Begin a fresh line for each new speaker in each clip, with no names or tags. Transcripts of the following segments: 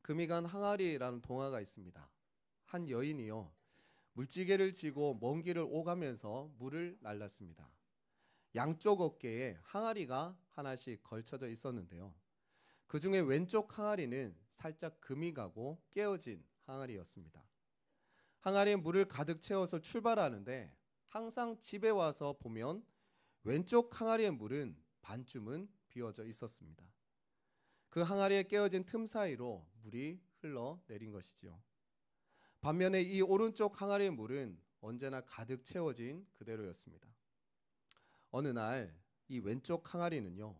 금이 간 항아리라는 동화가 있습니다. 한 여인이요, 물지개를 지고 먼 길을 오가면서 물을 날랐습니다. 양쪽 어깨에 항아리가 하나씩 걸쳐져 있었는데요. 그 중에 왼쪽 항아리는 살짝 금이 가고 깨어진 항아리였습니다. 항아리에 물을 가득 채워서 출발하는데 항상 집에 와서 보면 왼쪽 항아리의 물은 반쯤은 비어져 있었습니다. 그 항아리에 깨어진 틈 사이로 물이 흘러내린 것이지요. 반면에 이 오른쪽 항아리의 물은 언제나 가득 채워진 그대로였습니다. 어느 날 이 왼쪽 항아리는요,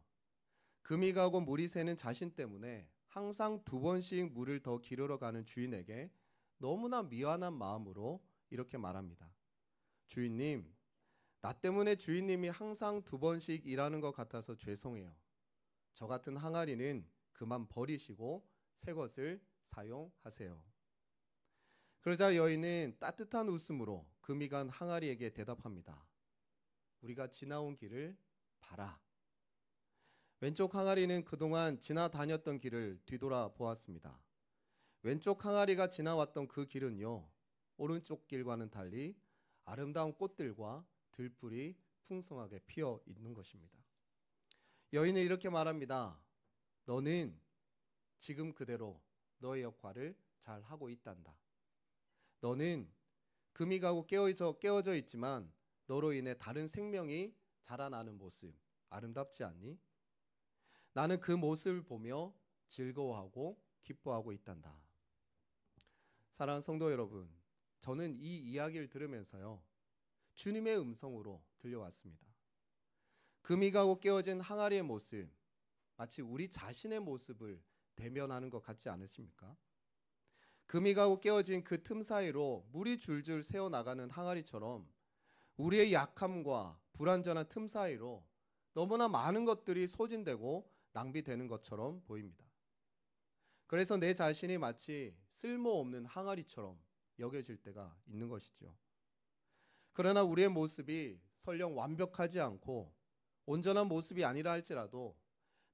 금이 가고 물이 새는 자신 때문에 항상 2번씩 물을 더 기르러 가는 주인에게 너무나 미안한 마음으로 이렇게 말합니다. 주인님, 나 때문에 주인님이 항상 2번씩 일하는 것 같아서 죄송해요. 저 같은 항아리는 그만 버리시고 새 것을 사용하세요. 그러자 여인은 따뜻한 웃음으로 금이 간 항아리에게 대답합니다. 우리가 지나온 길을 봐라. 왼쪽 항아리는 그동안 지나다녔던 길을 뒤돌아 보았습니다. 왼쪽 항아리가 지나왔던 그 길은요, 오른쪽 길과는 달리 아름다운 꽃들과 들풀이 풍성하게 피어 있는 것입니다. 여인은 이렇게 말합니다. 너는 지금 그대로 너의 역할을 잘 하고 있단다. 너는 금이 가고 깨어져 있지만 너로 인해 다른 생명이 자라나는 모습 아름답지 않니? 나는 그 모습을 보며 즐거워하고 기뻐하고 있단다. 사랑하는 성도 여러분, 저는 이 이야기를 들으면서요, 주님의 음성으로 들려왔습니다. 금이 가고 깨어진 항아리의 모습, 마치 우리 자신의 모습을 대면하는 것 같지 않으십니까? 금이 가고 깨어진 그 틈 사이로 물이 줄줄 새어나가는 항아리처럼 우리의 약함과 불완전한 틈 사이로 너무나 많은 것들이 소진되고 낭비되는 것처럼 보입니다. 그래서 내 자신이 마치 쓸모없는 항아리처럼 여겨질 때가 있는 것이죠. 그러나 우리의 모습이 설령 완벽하지 않고 온전한 모습이 아니라 할지라도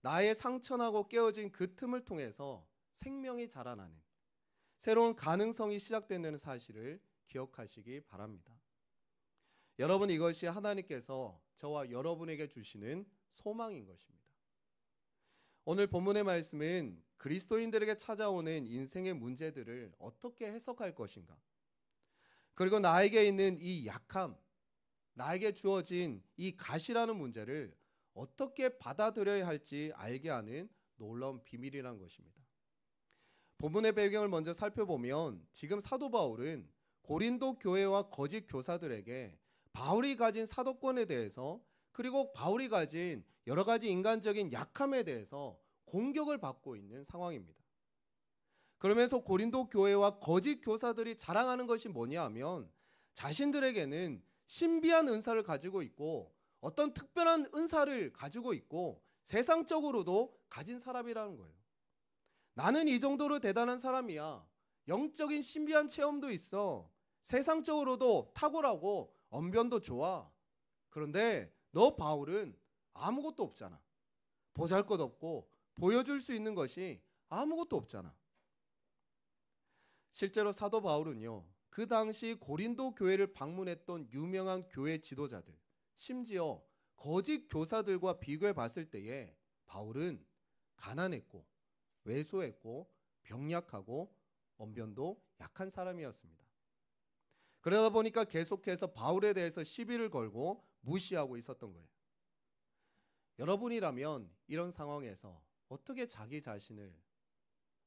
나의 상처나고 깨어진 그 틈을 통해서 생명이 자라나는 새로운 가능성이 시작된다는 사실을 기억하시기 바랍니다. 여러분, 이것이 하나님께서 저와 여러분에게 주시는 소망인 것입니다. 오늘 본문의 말씀은 그리스도인들에게 찾아오는 인생의 문제들을 어떻게 해석할 것인가, 그리고 나에게 있는 이 약함, 나에게 주어진 이 가시라는 문제를 어떻게 받아들여야 할지 알게 하는 놀라운 비밀이라는 것입니다. 본문의 배경을 먼저 살펴보면 지금 사도 바울은 고린도 교회와 거짓 교사들에게 바울이 가진 사도권에 대해서, 그리고 바울이 가진 여러 가지 인간적인 약함에 대해서 공격을 받고 있는 상황입니다. 그러면서 고린도 교회와 거짓 교사들이 자랑하는 것이 뭐냐 하면 자신들에게는 신비한 은사를 가지고 있고 어떤 특별한 은사를 가지고 있고 세상적으로도 가진 사람이라는 거예요. 나는 이 정도로 대단한 사람이야. 영적인 신비한 체험도 있어. 세상적으로도 탁월하고 언변도 좋아. 그런데 너 바울은 아무것도 없잖아. 보잘것없고 보여줄 수 있는 것이 아무것도 없잖아. 실제로 사도 바울은요, 그 당시 고린도 교회를 방문했던 유명한 교회 지도자들, 심지어 거짓 교사들과 비교해 봤을 때에 바울은 가난했고 왜소했고 병약하고 언변도 약한 사람이었습니다. 그러다 보니까 계속해서 바울에 대해서 시비를 걸고 무시하고 있었던 거예요. 여러분이라면 이런 상황에서 어떻게 자기 자신을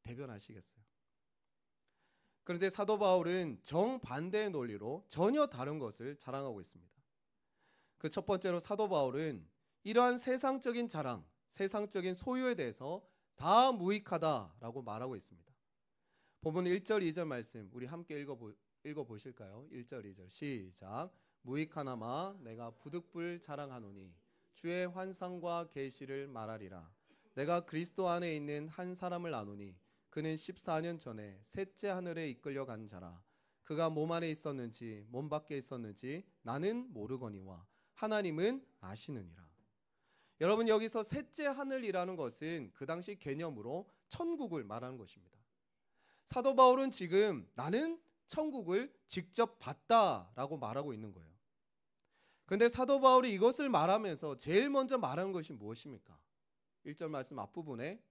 대변하시겠어요? 그런데 사도 바울은 정반대의 논리로 전혀 다른 것을 자랑하고 있습니다. 그 첫 번째로 사도 바울은 이러한 세상적인 자랑, 세상적인 소유에 대해서 다 무익하다라고 말하고 있습니다. 본문 1절 2절 말씀 우리 함께 읽어보실까요? 1절 2절 시작. 무익하나마 내가 부득불 자랑하노니 주의 환상과 계시를 말하리라. 내가 그리스도 안에 있는 한 사람을 아노니 그는 14년 전에 셋째 하늘에 이끌려 간 자라. 그가 몸 안에 있었는지 몸 밖에 있었는지 나는 모르거니와 하나님은 아시느니라. 여러분, 여기서 셋째 하늘이라는 것은 그 당시 개념으로 천국을 말하는 것입니다. 사도 바울은 지금 나는 천국을 직접 봤다라고 말하고 있는 거예요. 그런데 사도 바울이 이것을 말하면서 제일 먼저 말하는 것이 무엇입니까? 1절 말씀 앞부분에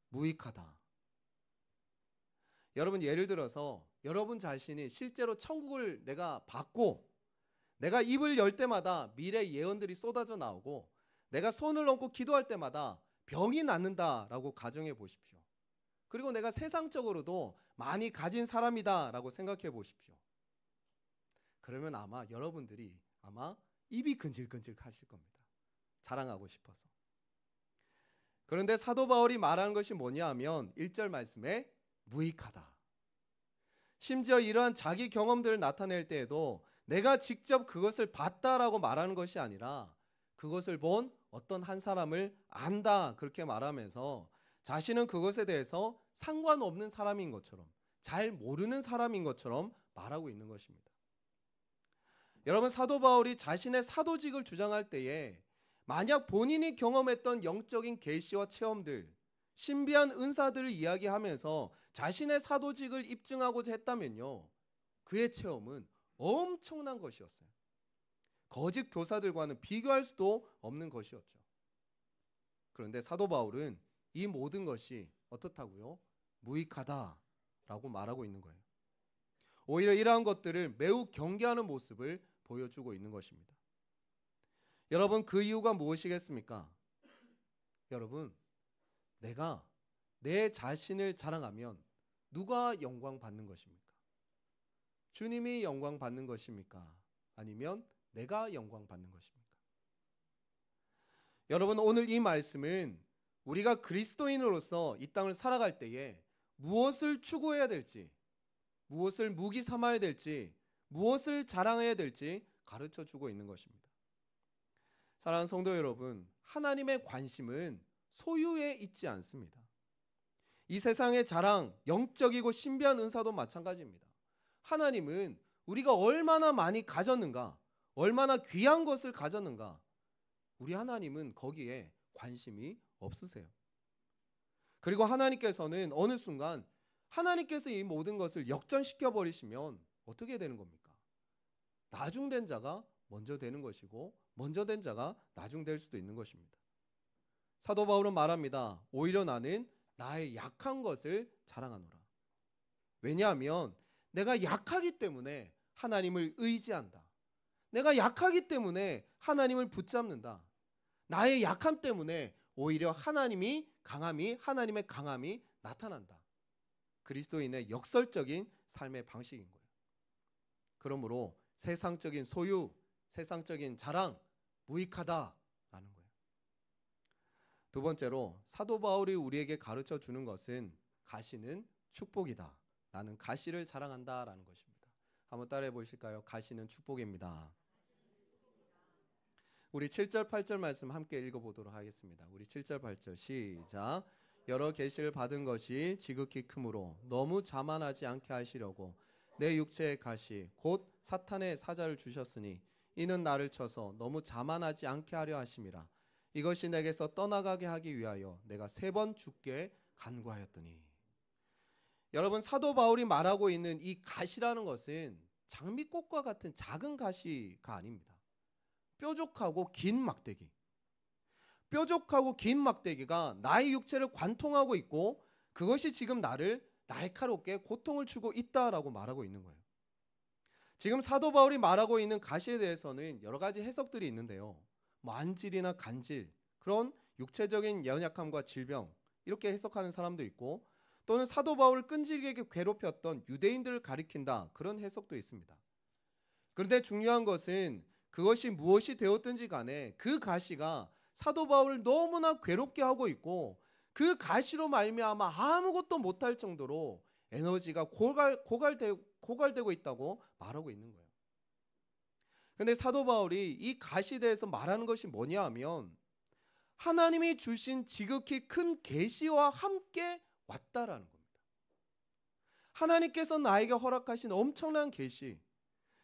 무익하다. 여러분, 예를 들어서 여러분 자신이 실제로 천국을 내가 봤고 내가 입을 열 때마다 미래 예언들이 쏟아져 나오고 내가 손을 얹고 기도할 때마다 병이 낫는다라고 가정해 보십시오. 그리고 내가 세상적으로도 많이 가진 사람이다라고 생각해 보십시오. 그러면 아마 여러분들이 입이 근질근질 하실 겁니다. 자랑하고 싶어서. 그런데 사도 바울이 말하는 것이 뭐냐 하면 1절 말씀에 무익하다. 심지어 이러한 자기 경험들을 나타낼 때에도 내가 직접 그것을 봤다라고 말하는 것이 아니라 그것을 본 어떤 한 사람을 안다 그렇게 말하면서 자신은 그것에 대해서 상관없는 사람인 것처럼, 잘 모르는 사람인 것처럼 말하고 있는 것입니다. 여러분, 사도 바울이 자신의 사도직을 주장할 때에 만약 본인이 경험했던 영적인 계시와 체험들, 신비한 은사들을 이야기하면서 자신의 사도직을 입증하고자 했다면요, 그의 체험은 엄청난 것이었어요. 거짓 교사들과는 비교할 수도 없는 것이었죠. 그런데 사도 바울은 이 모든 것이 어떻다고요? 무익하다라고 말하고 있는 거예요. 오히려 이러한 것들을 매우 경계하는 모습을 보여주고 있는 것입니다. 여러분, 그 이유가 무엇이겠습니까? 여러분, 내가 내 자신을 자랑하면 누가 영광 받는 것입니까? 주님이 영광 받는 것입니까? 아니면 내가 영광 받는 것입니까? 여러분, 오늘 이 말씀은 우리가 그리스도인으로서 이 땅을 살아갈 때에 무엇을 추구해야 될지, 무엇을 무기 삼아야 될지, 무엇을 자랑해야 될지 가르쳐 주고 있는 것입니다. 사랑하는 성도 여러분, 하나님의 관심은 소유에 있지 않습니다. 이 세상의 자랑, 영적이고 신비한 은사도 마찬가지입니다. 하나님은 우리가 얼마나 많이 가졌는가, 얼마나 귀한 것을 가졌는가, 우리 하나님은 거기에 관심이 없으세요. 그리고 하나님께서는 어느 순간 하나님께서 이 모든 것을 역전시켜 버리시면 어떻게 되는 겁니까? 나중된 자가 먼저 되는 것이고 먼저 된 자가 나중될 수도 있는 것입니다. 사도 바울은 말합니다. 오히려 나는 나의 약한 것을 자랑하노라. 왜냐하면 내가 약하기 때문에 하나님을 의지한다. 내가 약하기 때문에 하나님을 붙잡는다. 나의 약함 때문에 오히려 하나님의 강함이 나타난다. 그리스도인의 역설적인 삶의 방식인 거예요. 그러므로 세상적인 소유, 세상적인 자랑, 무익하다라는 거예요. 두 번째로 사도 바울이 우리에게 가르쳐 주는 것은 가시는 축복이다. 나는 가시를 자랑한다라는 것입니다. 한번 따라해 보실까요? 가시는 축복입니다. 우리 7절 8절 말씀 함께 읽어보도록 하겠습니다. 우리 7절 8절 시작. 여러 계시를 받은 것이 지극히 크므로 너무 자만하지 않게 하시려고 내 육체의 가시 곧 사탄의 사자를 주셨으니 이는 나를 쳐서 너무 자만하지 않게 하려 하심이라. 이것이 내게서 떠나가게 하기 위하여 내가 3번 죽게 간구하였더니. 여러분, 사도 바울이 말하고 있는 이 가시라는 것은 장미꽃과 같은 작은 가시가 아닙니다. 뾰족하고 긴 막대기. 뾰족하고 긴 막대기가 나의 육체를 관통하고 있고 그것이 지금 나를 날카롭게 고통을 주고 있다라고 말하고 있는 거예요. 지금 사도 바울이 말하고 있는 가시에 대해서는 여러 가지 해석들이 있는데요. 안질이나 간질, 그런 육체적인 연약함과 질병 이렇게 해석하는 사람도 있고 또는 사도 바울을 끈질기게 괴롭혔던 유대인들을 가리킨다 그런 해석도 있습니다. 그런데 중요한 것은 그것이 무엇이 되었든지 간에 그 가시가 사도 바울을 너무나 괴롭게 하고 있고 그 가시로 말미암아 아무것도 못할 정도로 에너지가 고갈되고 있다고 말하고 있는 거예요. 그런데 사도 바울이 이 가시에 대해서 말하는 것이 뭐냐 하면 하나님이 주신 지극히 큰 계시와 함께 왔다라는 겁니다. 하나님께서 나에게 허락하신 엄청난 계시,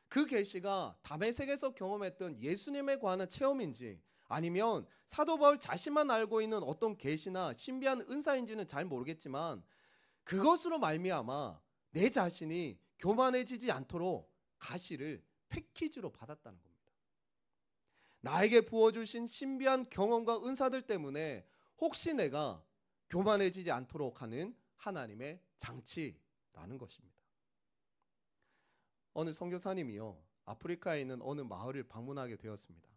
그 계시가 다메섹에서 경험했던 예수님에 관한 체험인지 아니면 사도 바울 자신만 알고 있는 어떤 계시나 신비한 은사인지는 잘 모르겠지만 그것으로 말미암아 내 자신이 교만해지지 않도록 가시를 패키지로 받았다는 겁니다. 나에게 부어주신 신비한 경험과 은사들 때문에 혹시 내가 교만해지지 않도록 하는 하나님의 장치라는 것입니다. 어느 선교사님이요, 아프리카에 있는 어느 마을을 방문하게 되었습니다.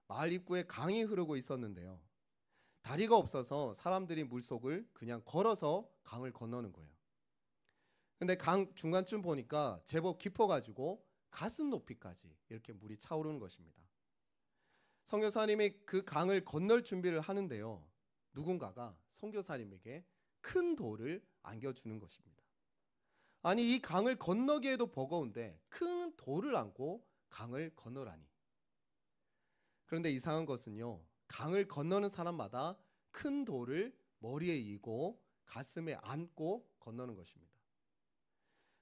마을 입구에 강이 흐르고 있었는데요, 다리가 없어서 사람들이 물속을 그냥 걸어서 강을 건너는 거예요. 근데 강 중간쯤 보니까 제법 깊어가지고 가슴 높이까지 이렇게 물이 차오르는 것입니다. 선교사님이 그 강을 건널 준비를 하는데요, 누군가가 선교사님에게 큰 돌을 안겨주는 것입니다. 아니, 이 강을 건너기에도 버거운데 큰 돌을 안고 강을 건너라니. 그런데 이상한 것은요, 강을 건너는 사람마다 큰 돌을 머리에 이고 가슴에 안고 건너는 것입니다.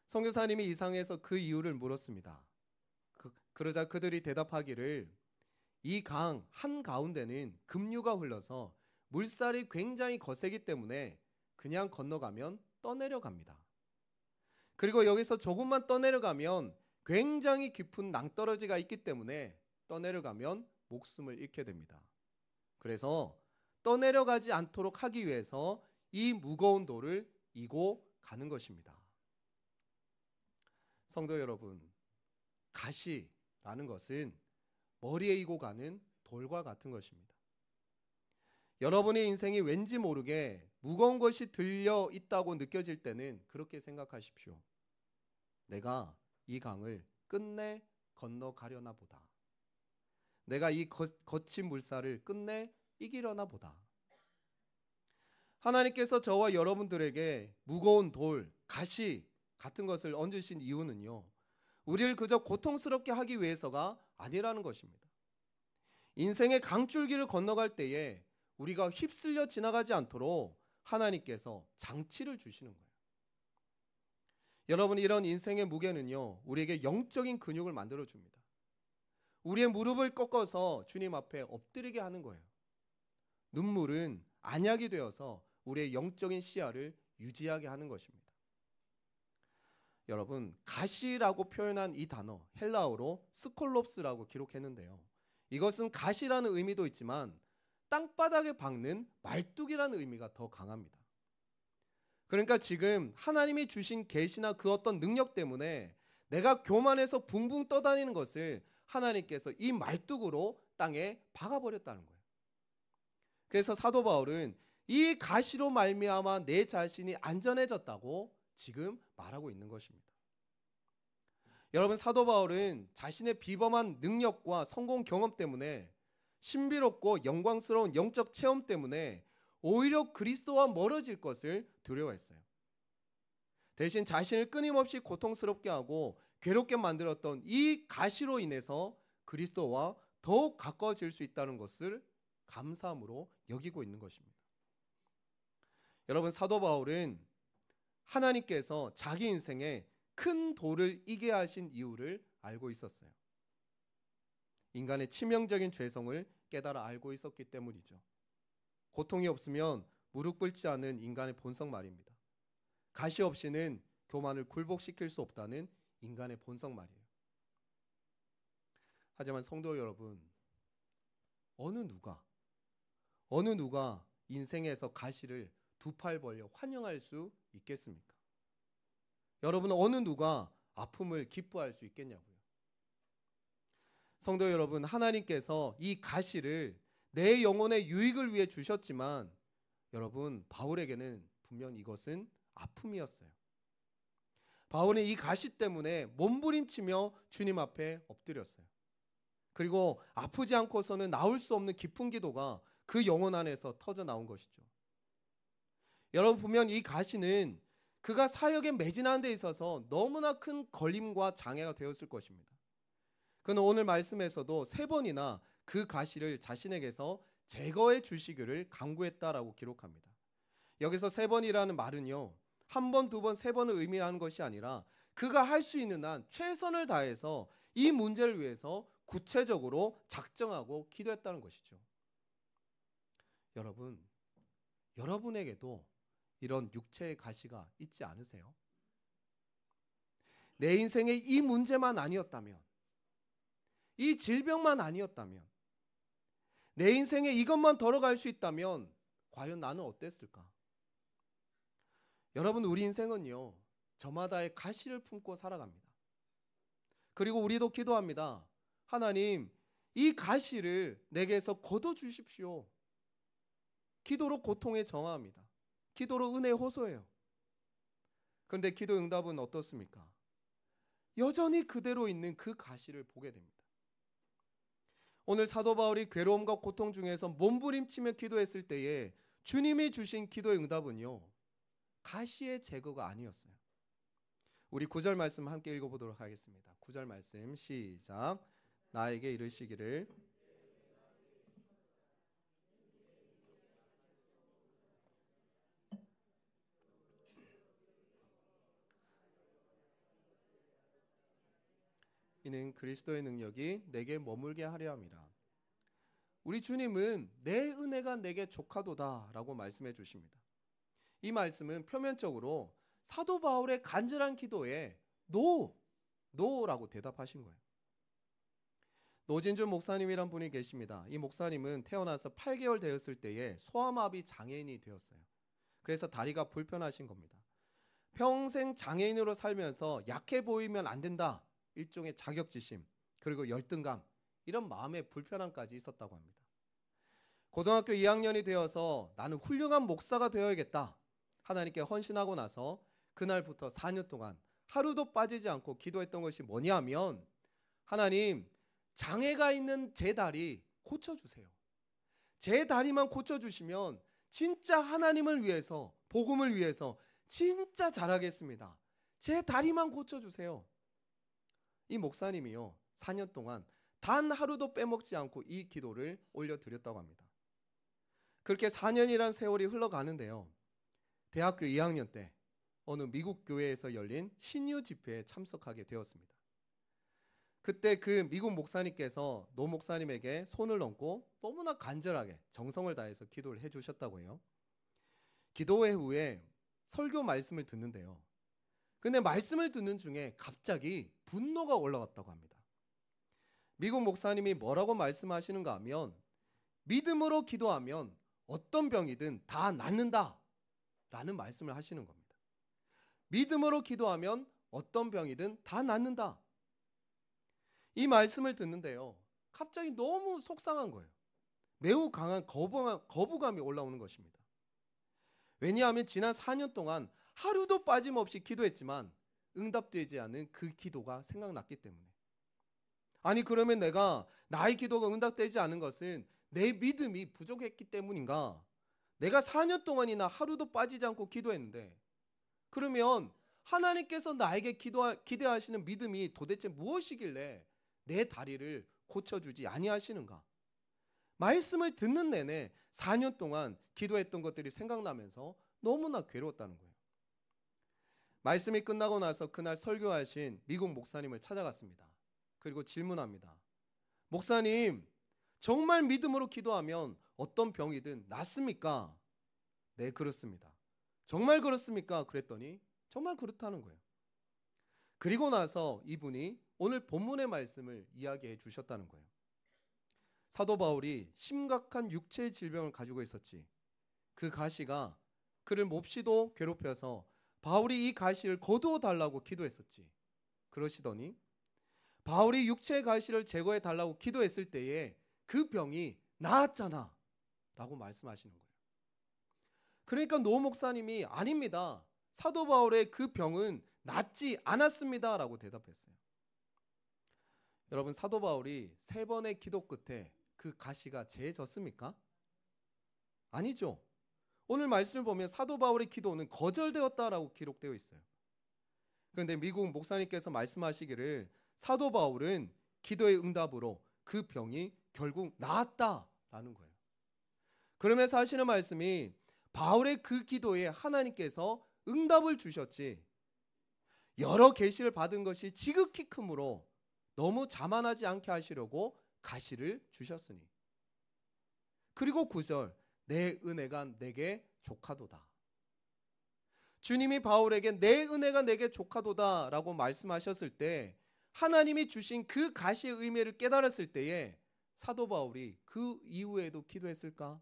선교사님이 이상해서 그 이유를 물었습니다. 그러자 그들이 대답하기를, 이 강 한가운데는 급류가 흘러서 물살이 굉장히 거세기 때문에 그냥 건너가면 떠내려갑니다. 그리고 여기서 조금만 떠내려가면 굉장히 깊은 낭떠러지가 있기 때문에 떠내려가면 목숨을 잃게 됩니다. 그래서 떠내려가지 않도록 하기 위해서 이 무거운 돌을 이고 가는 것입니다. 성도 여러분, 가시라는 것은 머리에 이고 가는 돌과 같은 것입니다. 여러분의 인생이 왠지 모르게 무거운 것이 들려 있다고 느껴질 때는 그렇게 생각하십시오. 내가 이 강을 끝내 건너가려나 보다. 내가 이 거친 물살을 끝내 이기려나 보다. 하나님께서 저와 여러분들에게 무거운 돌, 가시 같은 것을 얹으신 이유는요, 우리를 그저 고통스럽게 하기 위해서가 아니라는 것입니다. 인생의 강줄기를 건너갈 때에 우리가 휩쓸려 지나가지 않도록 하나님께서 장치를 주시는 거예요. 여러분, 이런 인생의 무게는요, 우리에게 영적인 근육을 만들어 줍니다. 우리의 무릎을 꺾어서 주님 앞에 엎드리게 하는 거예요. 눈물은 안약이 되어서 우리의 영적인 시야를 유지하게 하는 것입니다. 여러분, 가시라고 표현한 이 단어, 헬라어로 스콜롭스라고 기록했는데요, 이것은 가시라는 의미도 있지만 땅바닥에 박는 말뚝이라는 의미가 더 강합니다. 그러니까 지금 하나님이 주신 계시나 그 어떤 능력 때문에 내가 교만해서 붕붕 떠다니는 것을 하나님께서 이 말뚝으로 땅에 박아버렸다는 거예요. 그래서 사도 바울은 이 가시로 말미암아 내 자신이 안전해졌다고 지금 말하고 있는 것입니다. 여러분, 사도 바울은 자신의 비범한 능력과 성공 경험 때문에, 신비롭고 영광스러운 영적 체험 때문에 오히려 그리스도와 멀어질 것을 두려워했어요. 대신 자신을 끊임없이 고통스럽게 하고 괴롭게 만들었던 이 가시로 인해서 그리스도와 더욱 가까워질 수 있다는 것을 감사함으로 여기고 있는 것입니다. 여러분, 사도 바울은 하나님께서 자기 인생에 큰 돌을 이게 하신 이유를 알고 있었어요. 인간의 치명적인 죄성을 깨달아 알고 있었기 때문이죠. 고통이 없으면 무릎 꿇지 않은 인간의 본성 말입니다. 가시 없이는 교만을 굴복시킬 수 없다는 인간의 본성 말이에요. 하지만 성도 여러분, 어느 누가 인생에서 가시를 두 팔 벌려 환영할 수 있겠습니까? 여러분, 어느 누가 아픔을 기뻐할 수 있겠냐고요. 성도 여러분, 하나님께서 이 가시를 내 영혼의 유익을 위해 주셨지만, 여러분, 바울에게는 분명 이것은 아픔이었어요. 바울은 이 가시 때문에 몸부림치며 주님 앞에 엎드렸어요. 그리고 아프지 않고서는 나올 수 없는 깊은 기도가 그 영혼 안에서 터져 나온 것이죠. 여러분, 분명 이 가시는 그가 사역에 매진하는 데 있어서 너무나 큰 걸림과 장애가 되었을 것입니다. 그는 오늘 말씀에서도 3번이나 그 가시를 자신에게서 제거해 주시기를 간구했다라고 기록합니다. 여기서 3번이라는 말은요, 1번, 2번, 3번을 의미하는 것이 아니라 그가 할 수 있는 한 최선을 다해서 이 문제를 위해서 구체적으로 작정하고 기도했다는 것이죠. 여러분, 여러분에게도 이런 육체의 가시가 있지 않으세요? 내 인생의 이 문제만 아니었다면, 이 질병만 아니었다면, 내 인생에 이것만 덜어갈 수 있다면 과연 나는 어땠을까? 여러분, 우리 인생은요, 저마다의 가시를 품고 살아갑니다. 그리고 우리도 기도합니다. 하나님, 이 가시를 내게서 걷어주십시오. 기도로 고통에 정화합니다. 기도로 은혜에 호소해요. 그런데 기도 응답은 어떻습니까? 여전히 그대로 있는 그 가시를 보게 됩니다. 오늘 사도 바울이 괴로움과 고통 중에서 몸부림치며 기도했을 때에 주님이 주신 기도의 응답은요, 가시의 제거가 아니었어요. 우리 9절 말씀 함께 읽어보도록 하겠습니다. 9절 말씀 시작. 나에게 이르시기를 이는 그리스도의 능력이 내게 머물게 하려 함이라. 우리 주님은 내 은혜가 내게 족하도다 라고 말씀해 주십니다. 이 말씀은 표면적으로 사도 바울의 간절한 기도에 노라고 대답하신 거예요. 노진준 목사님이란 분이 계십니다. 이 목사님은 태어나서 8개월 되었을 때에 소아마비 장애인이 되었어요. 그래서 다리가 불편하신 겁니다. 평생 장애인으로 살면서 약해 보이면 안 된다, 일종의 자격지심, 그리고 열등감, 이런 마음의 불편함까지 있었다고 합니다. 고등학교 2학년이 되어서 나는 훌륭한 목사가 되어야겠다, 하나님께 헌신하고 나서 그날부터 4년 동안 하루도 빠지지 않고 기도했던 것이 뭐냐면, 하나님, 장애가 있는 제 다리 고쳐주세요. 제 다리만 고쳐주시면 진짜 하나님을 위해서, 복음을 위해서 진짜 잘하겠습니다. 제 다리만 고쳐주세요. 이 목사님이요, 4년 동안 단 하루도 빼먹지 않고 이 기도를 올려드렸다고 합니다. 그렇게 4년이란 세월이 흘러가는데요, 대학교 2학년 때 어느 미국 교회에서 열린 신유 집회에 참석하게 되었습니다. 그때 그 미국 목사님께서 노 목사님에게 손을 얹고 너무나 간절하게 정성을 다해서 기도를 해주셨다고 해요. 기도회 후에 설교 말씀을 듣는데요, 근데 말씀을 듣는 중에 갑자기 분노가 올라왔다고 합니다. 미국 목사님이 뭐라고 말씀하시는가 하면, 믿음으로 기도하면 어떤 병이든 다 낫는다 라는 말씀을 하시는 겁니다. 믿음으로 기도하면 어떤 병이든 다 낫는다. 이 말씀을 듣는데요, 갑자기 너무 속상한 거예요. 매우 강한 거부감이 올라오는 것입니다. 왜냐하면 지난 4년 동안 하루도 빠짐없이 기도했지만 응답되지 않은 그 기도가 생각났기 때문에. 아니, 그러면 내가 나의 기도가 응답되지 않은 것은 내 믿음이 부족했기 때문인가? 내가 4년 동안이나 하루도 빠지지 않고 기도했는데, 그러면 하나님께서 나에게 기대하시는 믿음이 도대체 무엇이길래 내 다리를 고쳐주지 아니하시는가? 말씀을 듣는 내내 4년 동안 기도했던 것들이 생각나면서 너무나 괴로웠다는 거예요. 말씀이 끝나고 나서 그날 설교하신 미국 목사님을 찾아갔습니다. 그리고 질문합니다. 목사님, 정말 믿음으로 기도하면 어떤 병이든 낫습니까? 네, 그렇습니다. 정말 그렇습니까? 그랬더니 정말 그렇다는 거예요. 그리고 나서 이분이 오늘 본문의 말씀을 이야기해 주셨다는 거예요. 사도 바울이 심각한 육체의 질병을 가지고 있었지, 그 가시가 그를 몹시도 괴롭혀서 바울이 이 가시를 거두어 달라고 기도했었지. 그러시더니 바울이 육체의 가시를 제거해 달라고 기도했을 때에 그 병이 나았잖아 라고 말씀하시는 거예요. 그러니까 노 목사님이 아닙니다, 사도 바울의 그 병은 낫지 않았습니다 라고 대답했어요. 여러분, 사도 바울이 3번의 기도 끝에 그 가시가 재졌습니까? 아니죠. 오늘 말씀을 보면 사도 바울의 기도는 거절되었다라고 기록되어 있어요. 그런데 미국 목사님께서 말씀하시기를 사도 바울은 기도의 응답으로 그 병이 결국 나았다라는 거예요. 그러면서 하시는 말씀이 바울의 그 기도에 하나님께서 응답을 주셨지, 여러 계시를 받은 것이 지극히 크므로 너무 자만하지 않게 하시려고 가시를 주셨으니. 그리고 9절, 내 은혜가 내게 족하도다. 주님이 바울에게 내 은혜가 내게 족하도다 라고 말씀하셨을 때 하나님이 주신 그 가시의 의미를 깨달았을 때에 사도 바울이 그 이후에도 기도했을까?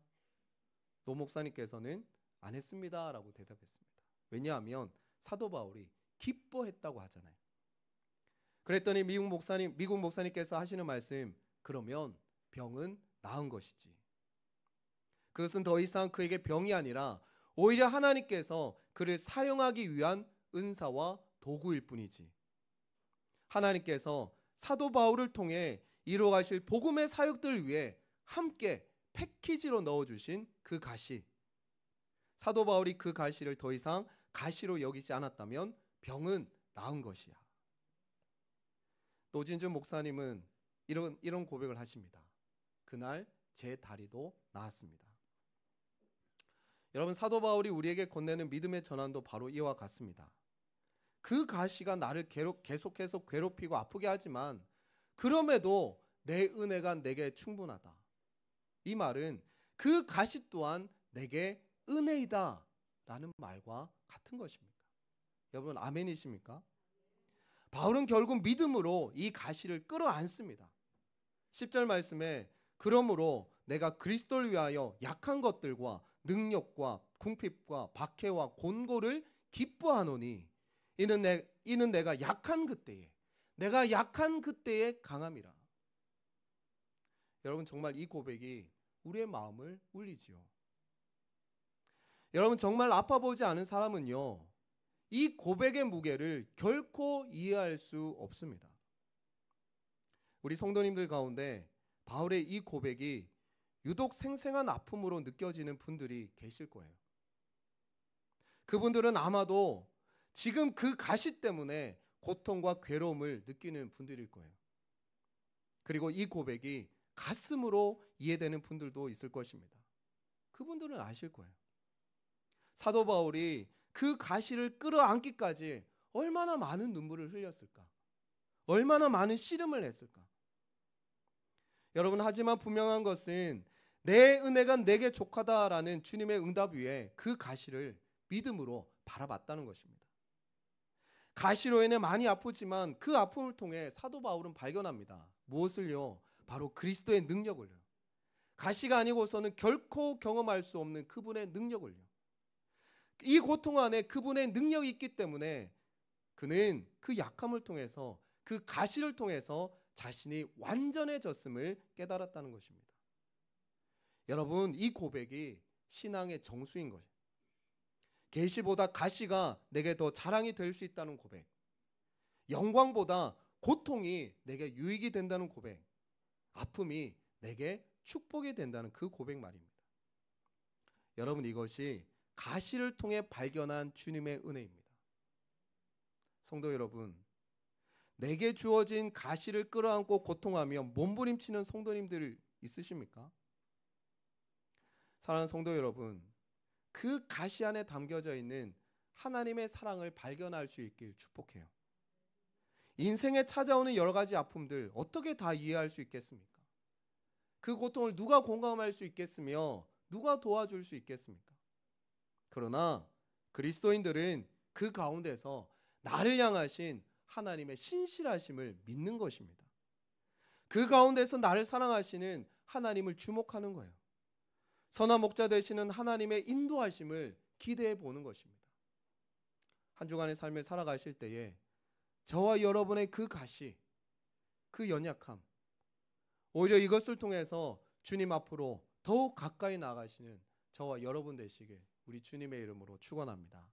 노 목사님께서는 안 했습니다 라고 대답했습니다. 왜냐하면 사도 바울이 기뻐했다고 하잖아요. 그랬더니 미국 목사님께서 하시는 말씀, 그러면 병은 나은 것이지. 그것은 더 이상 그에게 병이 아니라 오히려 하나님께서 그를 사용하기 위한 은사와 도구일 뿐이지. 하나님께서 사도 바울을 통해 이루어가실 복음의 사역들을 위해 함께 패키지로 넣어주신 그 가시, 사도 바울이 그 가시를 더 이상 가시로 여기지 않았다면 병은 나은 것이야. 노진준 목사님은 이런 고백을 하십니다. 그날 제 다리도 나았습니다. 여러분, 사도 바울이 우리에게 건네는 믿음의 전환도 바로 이와 같습니다. 그 가시가 나를 계속해서 괴롭히고 아프게 하지만 그럼에도 내 은혜가 내게 충분하다. 이 말은 그 가시 또한 내게 은혜이다 라는 말과 같은 것입니다. 여러분, 아멘이십니까? 바울은 결국 믿음으로 이 가시를 끌어안습니다. 10절 말씀에 그러므로 내가 그리스도를 위하여 약한 것들과 능력과 궁핍과 박해와 곤고를 기뻐하노니 이는 내가 약한 그때에 강함이라. 여러분, 정말 이 고백이 우리의 마음을 울리지요. 여러분, 정말 아파 보지 않은 사람은요, 이 고백의 무게를 결코 이해할 수 없습니다. 우리 성도님들 가운데 바울의 이 고백이 유독 생생한 아픔으로 느껴지는 분들이 계실 거예요. 그분들은 아마도 지금 그 가시 때문에 고통과 괴로움을 느끼는 분들일 거예요. 그리고 이 고백이 가슴으로 이해되는 분들도 있을 것입니다. 그분들은 아실 거예요. 사도 바울이 그 가시를 끌어안기까지 얼마나 많은 눈물을 흘렸을까? 얼마나 많은 씨름을 했을까? 여러분, 하지만 분명한 것은 내 은혜가 내게 족하다라는 주님의 응답 위에 그 가시를 믿음으로 바라봤다는 것입니다. 가시로 인해 많이 아프지만 그 아픔을 통해 사도 바울은 발견합니다. 무엇을요? 바로 그리스도의 능력을요. 가시가 아니고서는 결코 경험할 수 없는 그분의 능력을요. 이 고통 안에 그분의 능력이 있기 때문에 그는 그 약함을 통해서, 그 가시를 통해서 자신이 완전해졌음을 깨달았다는 것입니다. 여러분, 이 고백이 신앙의 정수인 것이에요. 계시보다 가시가 내게 더 자랑이 될 수 있다는 고백, 영광보다 고통이 내게 유익이 된다는 고백, 아픔이 내게 축복이 된다는 그 고백 말입니다. 여러분, 이것이 가시를 통해 발견한 주님의 은혜입니다. 성도 여러분, 내게 주어진 가시를 끌어안고 고통하며 몸부림치는 성도님들 있으십니까? 사랑하는 성도 여러분, 그 가시 안에 담겨져 있는 하나님의 사랑을 발견할 수 있길 축복해요. 인생에 찾아오는 여러 가지 아픔들 어떻게 다 이해할 수 있겠습니까? 그 고통을 누가 공감할 수 있겠으며 누가 도와줄 수 있겠습니까? 그러나 그리스도인들은 그 가운데서 나를 향하신 하나님의 신실하심을 믿는 것입니다. 그 가운데서 나를 사랑하시는 하나님을 주목하는 거예요. 선한 목자 되시는 하나님의 인도하심을 기대해 보는 것입니다. 한 주간의 삶을 살아가실 때에 저와 여러분의 그 가시, 그 연약함, 오히려 이것을 통해서 주님 앞으로 더욱 가까이 나아가시는 저와 여러분 되시길 우리 주님의 이름으로 축원합니다.